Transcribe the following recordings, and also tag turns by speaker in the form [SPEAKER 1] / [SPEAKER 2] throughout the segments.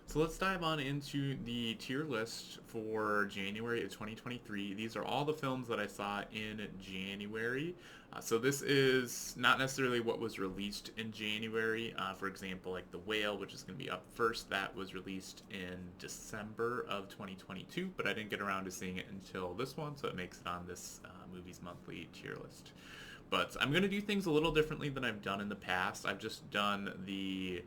[SPEAKER 1] So let's dive on into the tier list for January of 2023. These are all the films that I saw in January. So this is not necessarily what was released in January. For example, like The Whale, which is going to be up first, that was released in December of 2022, but I didn't get around to seeing it until this one, so it makes it on this Movies Monthly tier list. But I'm going to do things a little differently than I've done in the past. I've just done the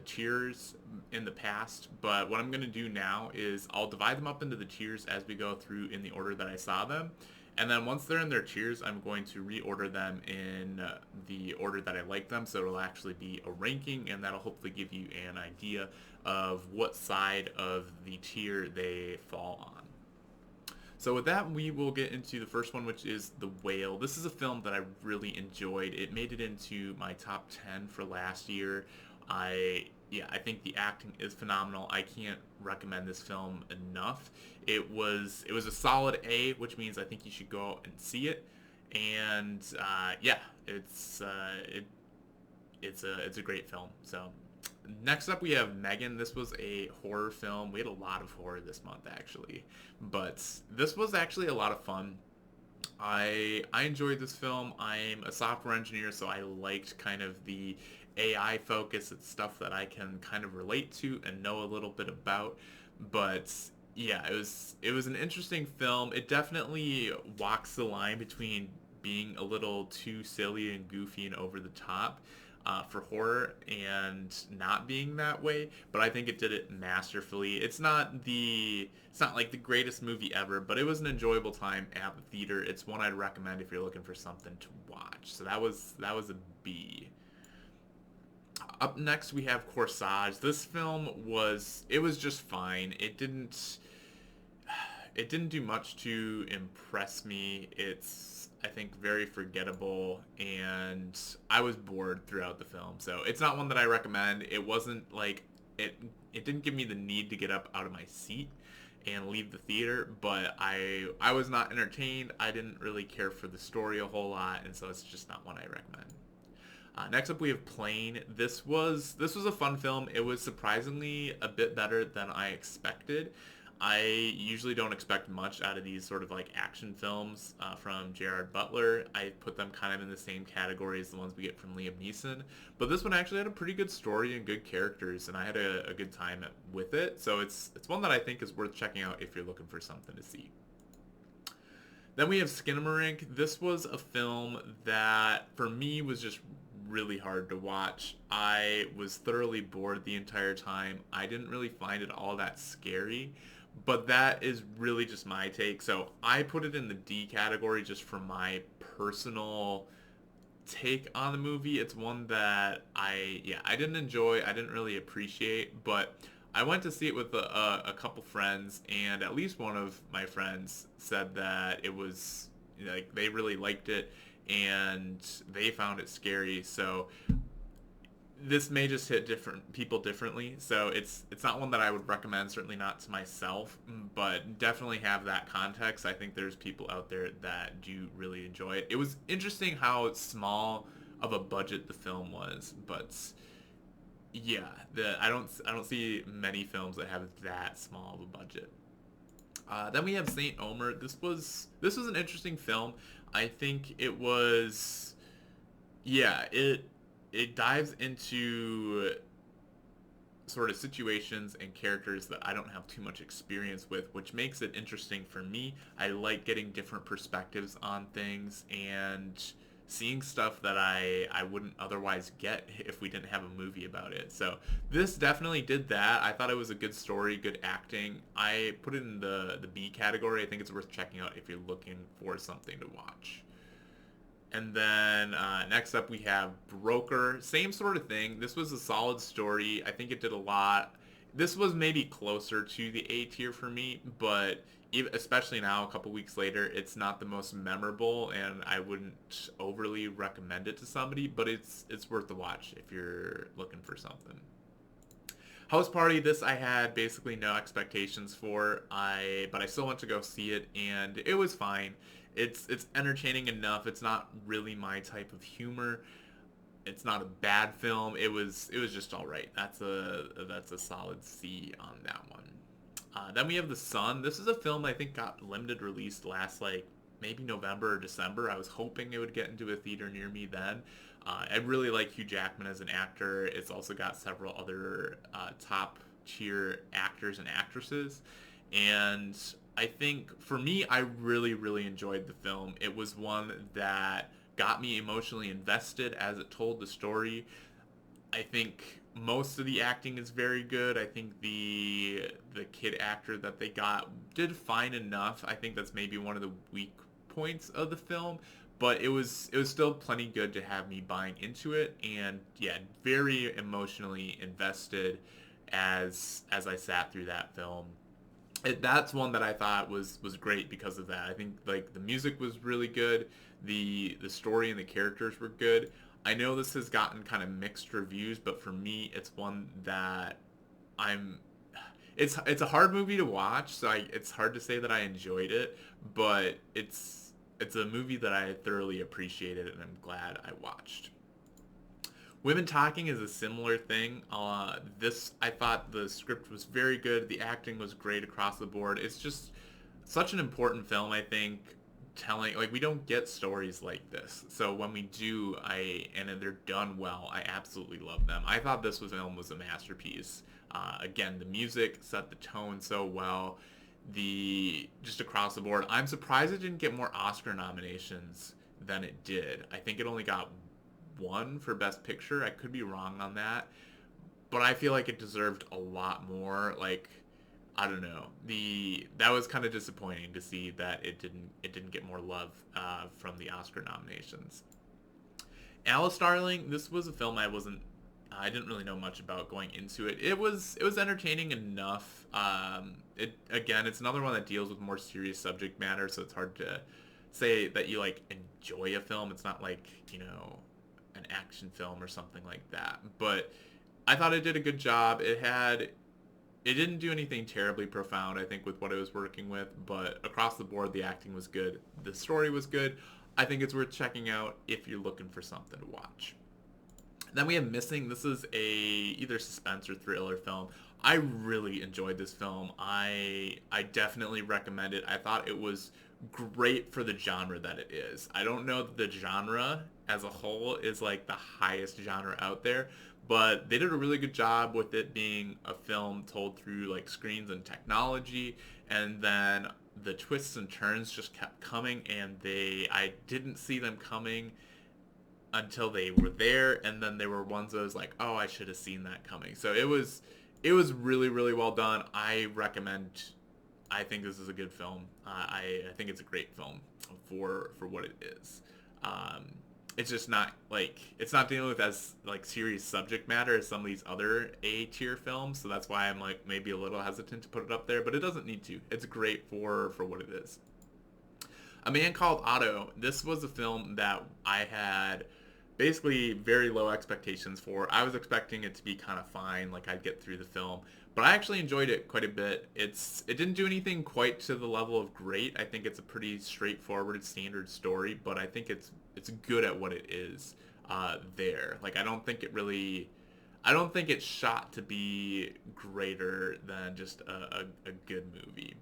[SPEAKER 1] tiers in the past, but what I'm going to do now is I'll divide them up into the tiers as we go through in the order that I saw them. And then once they're in their tiers, I'm going to reorder them in the order that I like them. So it'll actually be a ranking, and that'll hopefully give you an idea of what side of the tier they fall on. So with that, we will get into the first one, which is The Whale. This is a film that I really enjoyed. It made it into my top 10 for last year. I think the acting is phenomenal. I can't recommend this film enough. It was a solid A, which means I think you should go out and see it. And yeah, it's a great film. So next up we have Megan. This was a horror film. We had a lot of horror this month actually, but this was actually a lot of fun. I enjoyed this film. I'm a software engineer, so I liked kind of the AI focus. It's stuff that I can kind of relate to and know a little bit about. But yeah, it was an interesting film. It definitely walks the line between being a little too silly and goofy and over the top for horror and not being that way, but I think it did it masterfully. It's not like the greatest movie ever, but it was an enjoyable time at the theater. It's one I'd recommend if you're looking for something to watch. So that was a B. Up next we have Corsage. This film was just fine. It didn't do much to impress me. It's, I think, very forgettable, and I was bored throughout the film. So it's not one that I recommend. It wasn't like it. It didn't give me the need to get up out of my seat and leave the theater, but I was not entertained. I didn't really care for the story a whole lot, and so it's just not one I recommend. Next up, we have Plane. This was a fun film. It was surprisingly a bit better than I expected. I usually don't expect much out of these sort of like action films from Gerard Butler. I put them kind of in the same category as the ones we get from Liam Neeson. But this one actually had a pretty good story and good characters, and I had a good time with it. So it's one that I think is worth checking out if you're looking for something to see. Then we have Skinamarink. This was a film that for me was just really hard to watch. I was thoroughly bored the entire time. I didn't really find it all that scary, but that is really just my take. So I put it in the D category just for my personal take on the movie. It's one that I didn't enjoy. I didn't really appreciate, but I went to see it with a couple friends, and at least one of my friends said that it was like they really liked it and they found it scary. So this may just hit different people differently. So it's not one that I would recommend, certainly not to myself, but definitely have that context. I think there's people out there that do really enjoy it. It was interesting how small of a budget the film was, but yeah, I don't see many films that have that small of a budget. Then we have Saint Omer. This was an interesting film. I think it was, yeah, it dives into sort of situations and characters that I don't have too much experience with, which makes it interesting for me. I like getting different perspectives on things and seeing stuff that I wouldn't otherwise get if we didn't have a movie about it. So this definitely did that. I thought it was a good story, good acting. I put it in the B category. I think it's worth checking out if you're looking for something to watch. And then next up we have Broker. Same sort of thing. This was a solid story. I think it did a lot. This was maybe closer to the A tier for me, but especially now, a couple weeks later, it's not the most memorable, and I wouldn't overly recommend it to somebody. But it's worth the watch if you're looking for something. House Party, this I had basically no expectations for. But I still went to go see it, and it was fine. It's entertaining enough. It's not really my type of humor. it's not a bad film. It was just all right. That's a solid C on that one. Then we have The Sun. This is a film I think got limited release last like maybe November or December. I was hoping it would get into a theater near me then. I really like Hugh Jackman as an actor. It's also got several other top tier actors and actresses. And I think for me, I really, really enjoyed the film. It was one that got me emotionally invested as it told the story. I think most of the acting is very good. I think the kid actor that they got did fine enough. I think that's maybe one of the weak points of the film, but it was still plenty good to have me buying into it, and yeah, very emotionally invested as I sat through that film. That's one that I thought was great because of that. I think like the music was really good, the story and the characters were good. I know this has gotten kind of mixed reviews, but for me, it's one that I'm. It's a hard movie to watch, so it's hard to say that I enjoyed it, but it's a movie that I thoroughly appreciated and I'm glad I watched. Women Talking is a similar thing. This I thought the script was very good. The acting was great across the board. It's just such an important film. I think telling like we don't get stories like this. So when we do, and they're done well, I absolutely love them. I thought this film was a masterpiece. Again, the music set the tone so well. The just across the board, I'm surprised it didn't get more Oscar nominations than it did. I think it only got one for Best Picture. I could be wrong on that, but I feel like it deserved a lot more. Like I don't know. The That was kind of disappointing to see that it didn't get more love from the Oscar nominations. Alice Darling. This was a film I didn't really know much about going into it. It was entertaining enough. It again, it's another one that deals with more serious subject matter, so it's hard to say that you like enjoy a film. It's not like an action film or something like that. But I thought it did a good job. It didn't do anything terribly profound, I think, with what it was working with, but across the board, the acting was good. The story was good. I think it's worth checking out if you're looking for something to watch. Then we have Missing. This is a either suspense or thriller film. I really enjoyed this film. I definitely recommend it. I thought it was great for the genre that it is. I don't know that the genre as a whole is like the highest genre out there, but they did a really good job with it being a film told through like screens and technology, and then the twists and turns just kept coming, and I didn't see them coming until they were there, and then there were ones that was like, oh, I should have seen that coming. So it was really really well done. I recommend. I think this is a good film. I think it's a great film for what it is. Um, it's just not like it's not dealing with as like serious subject matter as some of these other A tier films. So that's why I'm like maybe a little hesitant to put it up there, but it doesn't need to. It's great for what it is. A Man Called Otto. This was a film that I had basically very low expectations for. I was expecting it to be kind of fine, like I'd get through the film, but I actually enjoyed it quite a bit. It didn't do anything quite to the level of great. I think it's a pretty straightforward, standard story, but I think it's good at what it is. There, like I don't think it's shot to be greater than just a good movie.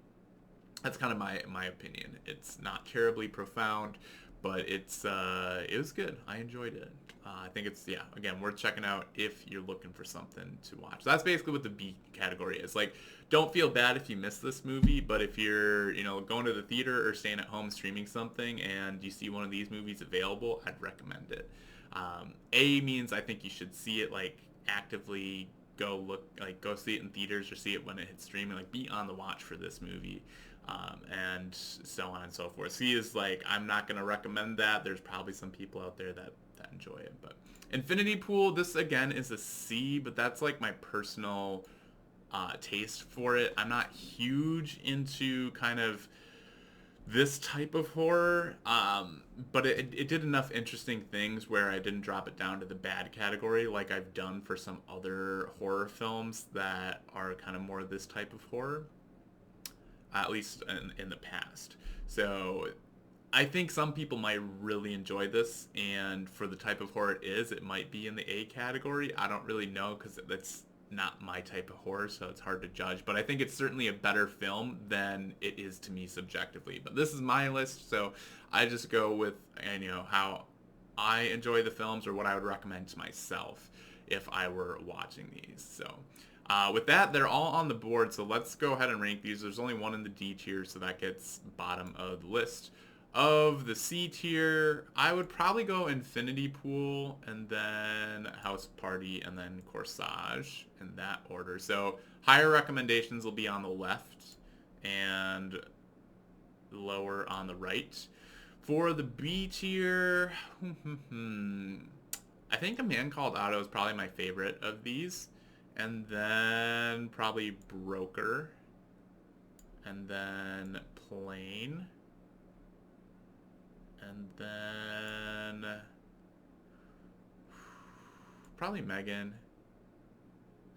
[SPEAKER 1] That's kind of my opinion. It's not terribly profound, but it was good. I enjoyed it. I think it's again worth checking out if you're looking for something to watch. So that's basically what the B category is. Like, don't feel bad if you miss this movie, but if you're going to the theater or staying at home streaming something and you see one of these movies available, I'd recommend it. A means I think you should see it like actively go see it in theaters or see it when it hits streaming. Like, be on the watch for this movie. And so on and so forth. C is like, I'm not going to recommend that. There's probably some people out there that enjoy it. But Infinity Pool, this again is a C, but that's like my personal taste for it. I'm not huge into kind of this type of horror, but it did enough interesting things where I didn't drop it down to the bad category like I've done for some other horror films that are kind of more this type of horror, at least in the past. So I think some people might really enjoy this, and for the type of horror it is, it might be in the A category. I don't really know because that's not my type of horror, so it's hard to judge. But I think it's certainly a better film than it is to me subjectively. But this is my list, so I just go with how I enjoy the films or what I would recommend to myself if I were watching these. So with that, they're all on the board, so let's go ahead and rank these. There's only one in the D tier, so that gets bottom of the list. Of the C tier, I would probably go Infinity Pool, and then House Party, and then Corsage in that order. So higher recommendations will be on the left, and lower on the right. For the B tier, I think A Man Called Otto is probably my favorite of these. And then probably Broker. And then Plane. And then probably Megan.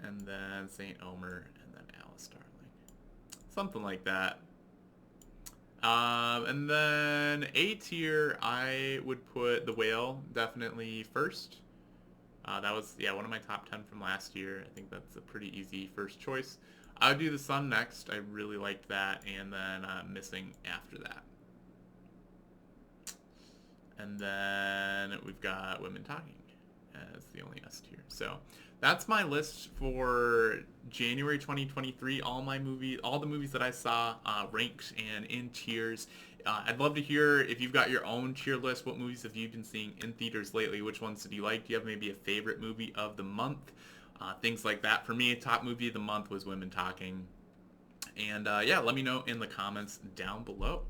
[SPEAKER 1] And then St. Omer. And then Alice Darling. Something like that. And then A tier, I would put The Whale definitely first. That was, one of my top 10 from last year. I think that's a pretty easy first choice. I would do The Sun next. I really liked that. And then Missing after that. And then we've got Women Talking as the only S tier. So that's my list for January 2023. All the movies that I saw ranked and in tiers. I'd love to hear if you've got your own tier list. What movies have you been seeing in theaters lately? Which ones did you like? Do you have maybe a favorite movie of the month? Things like that. For me, top movie of the month was Women Talking. And let me know in the comments down below.